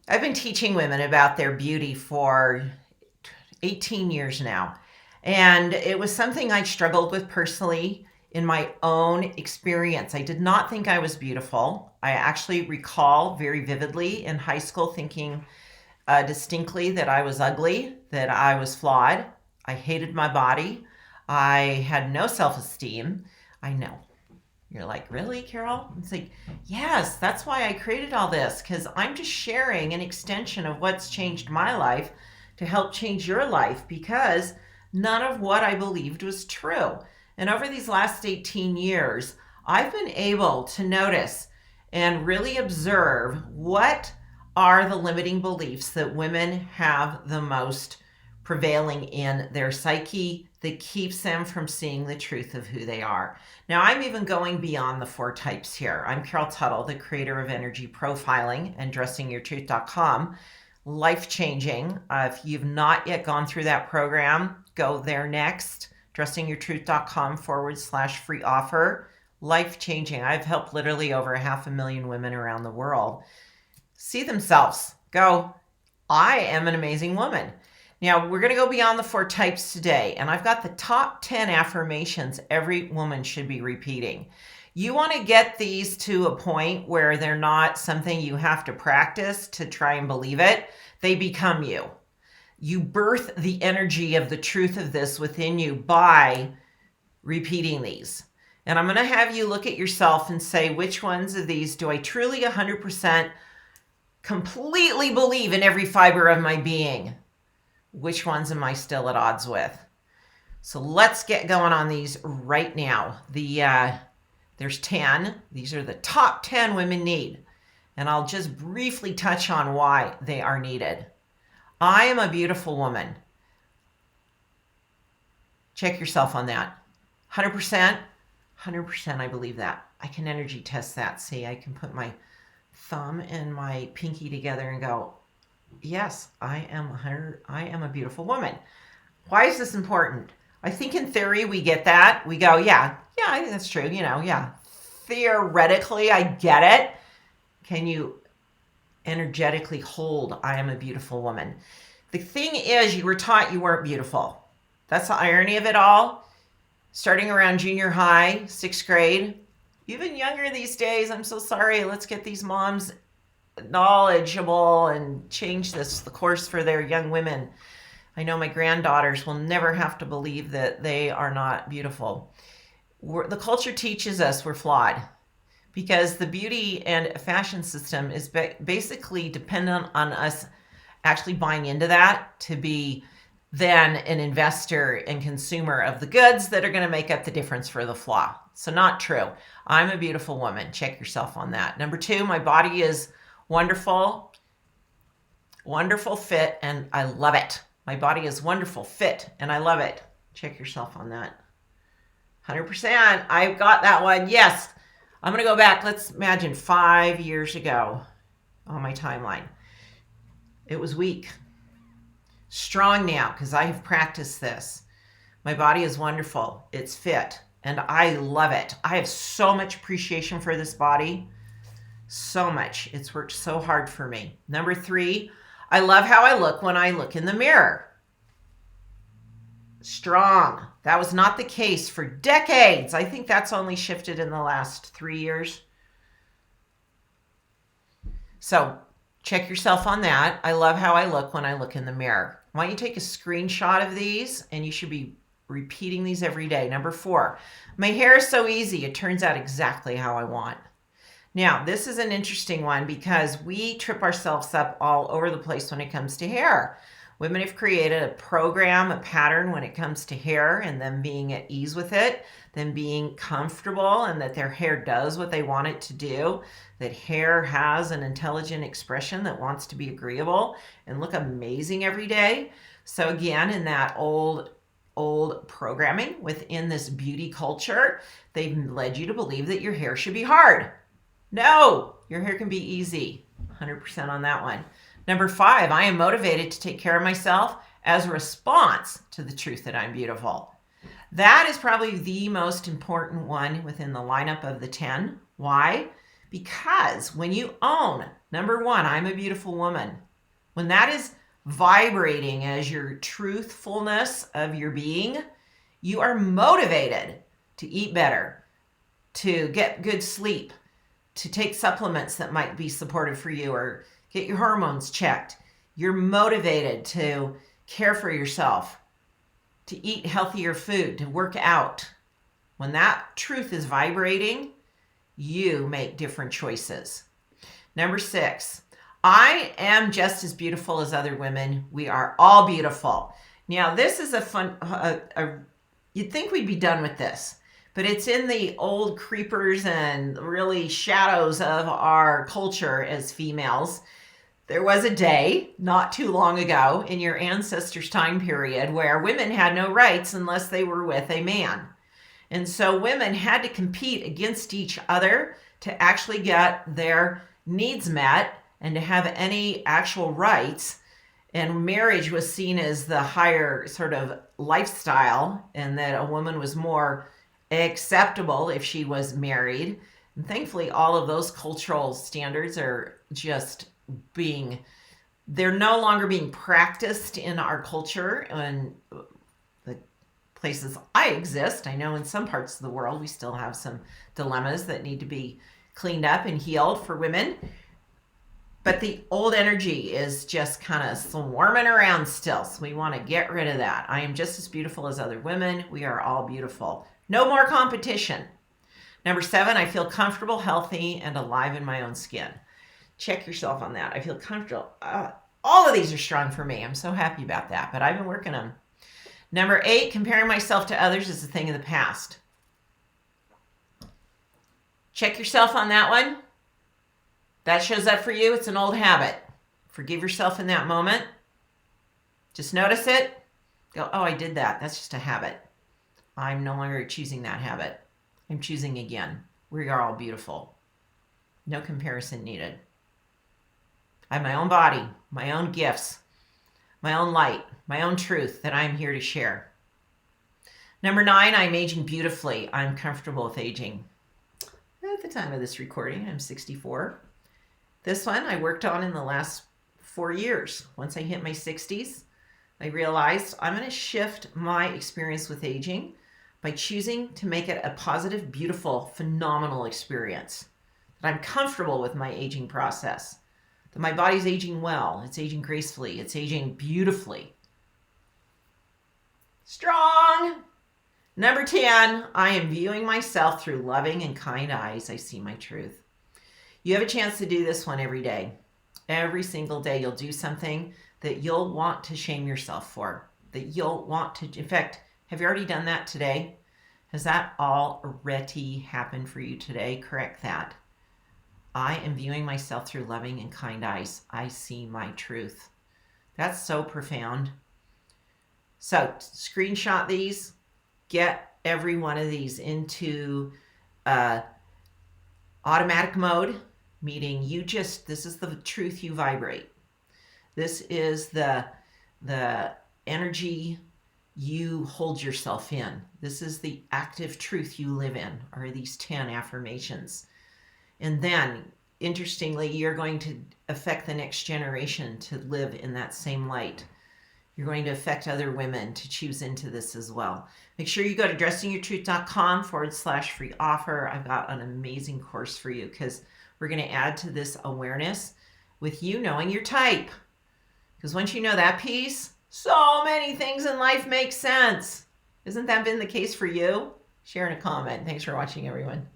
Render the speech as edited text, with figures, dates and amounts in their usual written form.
I've been teaching women about their beauty for 18 years now. And it was something I struggled with personally in my own experience. I did not think I was beautiful. I actually recall very vividly in high school thinking distinctly that I was ugly, that I was flawed. I hated my body. I had no self esteem. I know. You're like, really, Carol? It's like, yes, that's why I created all this, because I'm just sharing an extension of what's changed my life to help change your life, because none of what I believed was true. And over these last 18 years, I've been able to notice and really observe what are the limiting beliefs that women have the most prevailing in their psyche that keeps them from seeing the truth of who they are. Now, I'm even going beyond the 4 types here. I'm Carol Tuttle, the creator of energy profiling and dressingyourtruth.com. Life-changing. If you've not yet gone through that program, go there next. dressingyourtruth.com/free offer. Life-changing. I've helped literally over 500,000 women around the world see themselves. Go, I am an amazing woman. Now, we're going to go beyond the 4 types today, and I've got the top 10 affirmations every woman should be repeating. You want to get these to a point where they're not something you have to practice to try and believe it. They become you. You birth the energy of the truth of this within you by repeating these. And I'm going to have you look at yourself and say, which ones of these do I truly 100% completely believe in every fiber of my being? Which ones am I still at odds with? So let's get going on these right now. There's 10. These are the top 10 women need. And I'll just briefly touch on why they are needed. I am a beautiful woman. Check yourself on that. 100%. 100% I believe that. I can energy test that. See, I can put my thumb and my pinky together and go, yes, I am a beautiful woman. Why is this important? I think in theory we get that. We go, yeah, I think that's true. Yeah. Theoretically, I get it. Can you energetically hold, I am a beautiful woman? The thing is, you were taught you weren't beautiful. That's the irony of it all. Starting around junior high, 6th grade, even younger these days. I'm so sorry. Let's get these moms knowledgeable and change the course for their young women. I know my granddaughters will never have to believe that they are not beautiful. The culture teaches us we're flawed because the beauty and fashion system is basically dependent on us actually buying into that to be then an investor and consumer of the goods that are going to make up the difference for the flaw. So not true. I'm a beautiful woman. Check yourself on that. Number 2, my body is wonderful fit, and I love it. My body is wonderful, fit, and I love it. Check yourself on that. 100%. I've got that one. Yes. I'm going to go back. Let's imagine 5 years ago on my timeline. It was weak. Strong now because I have practiced this. My body is wonderful. It's fit, and I love it. I have so much appreciation for this body. So much. It's worked so hard for me. Number 3, I love how I look when I look in the mirror. Strong. That was not the case for decades. I think that's only shifted in the last 3 years. So check yourself on that. I love how I look when I look in the mirror. Why don't you take a screenshot of these, and you should be repeating these every day. Number 4, my hair is so easy. It turns out exactly how I want. Now, this is an interesting one because we trip ourselves up all over the place when it comes to hair. Women have created a program, a pattern when it comes to hair and them being at ease with it, them being comfortable and that their hair does what they want it to do, that hair has an intelligent expression that wants to be agreeable and look amazing every day. So again, in that old programming within this beauty culture, they've led you to believe that your hair should be hard. No, your hair can be easy. 100% on that one. Number 5, I am motivated to take care of myself as a response to the truth that I'm beautiful. That is probably the most important one within the lineup of the 10. Why? Because when you own Number one, I'm a beautiful woman. When that is vibrating as your truthfulness of your being, you are motivated to eat better, to get good sleep, to take supplements that might be supportive for you, or get your hormones checked. You're motivated to care for yourself, to eat healthier food, to work out. When that truth is vibrating, you make different choices. Number 6, I am just as beautiful as other women. We are all beautiful. Now, this is a fun, you'd think we'd be done with this, but it's in the old creepers and really shadows of our culture as females. There was a day not too long ago in your ancestors' time period where women had no rights unless they were with a man. And so women had to compete against each other to actually get their needs met and to have any actual rights. And marriage was seen as the higher sort of lifestyle, and that a woman was more acceptable if she was married. And thankfully, all of those cultural standards are just they're no longer being practiced in our culture and the places I exist. I know in some parts of the world we still have some dilemmas that need to be cleaned up and healed for women. But the old energy is just kind of swarming around still. So we want to get rid of that. I am just as beautiful as other women. We are all beautiful. No more competition. Number 7, I feel comfortable, healthy, and alive in my own skin. Check yourself on that. I feel comfortable. All of these are strong for me. I'm so happy about that, but I've been working them. Number 8, comparing myself to others is a thing of the past. Check yourself on that one. That shows up for you. It's an old habit. Forgive yourself in that moment. Just notice it. Go, oh, I did that. That's just a habit. I'm no longer choosing that habit. I'm choosing again. We are all beautiful. No comparison needed. I have my own body, my own gifts, my own light, my own truth that I'm here to share. Number 9, I'm aging beautifully. I'm comfortable with aging. At the time of this recording, I'm 64. This one I worked on in the last 4 years. Once I hit my 60s, I realized I'm going to shift my experience with aging by choosing to make it a positive, beautiful, phenomenal experience. That I'm comfortable with my aging process. That my body's aging well. It's aging gracefully. It's aging beautifully. Strong! Number 10, I am viewing myself through loving and kind eyes. I see my truth. You have a chance to do this one every day. Every single day you'll do something that you'll want to shame yourself for. That you'll want to, in fact, have you already done that today? Has that already happened for you today? Correct that. I am viewing myself through loving and kind eyes. I see my truth. That's so profound. So screenshot these. Get every one of these into automatic mode, meaning this is the truth you vibrate. This is the energy you hold yourself in. This is the active truth you live in, are these 10 affirmations. And then, interestingly, you're going to affect the next generation to live in that same light. You're going to affect other women to choose into this as well. Make sure you go to dressingyourtruth.com/free offer. I've got an amazing course for you because we're going to add to this awareness with you knowing your type. Because once you know that piece, so many things in life make sense. Isn't that been the case for you? Share in a comment. Thanks for watching, everyone.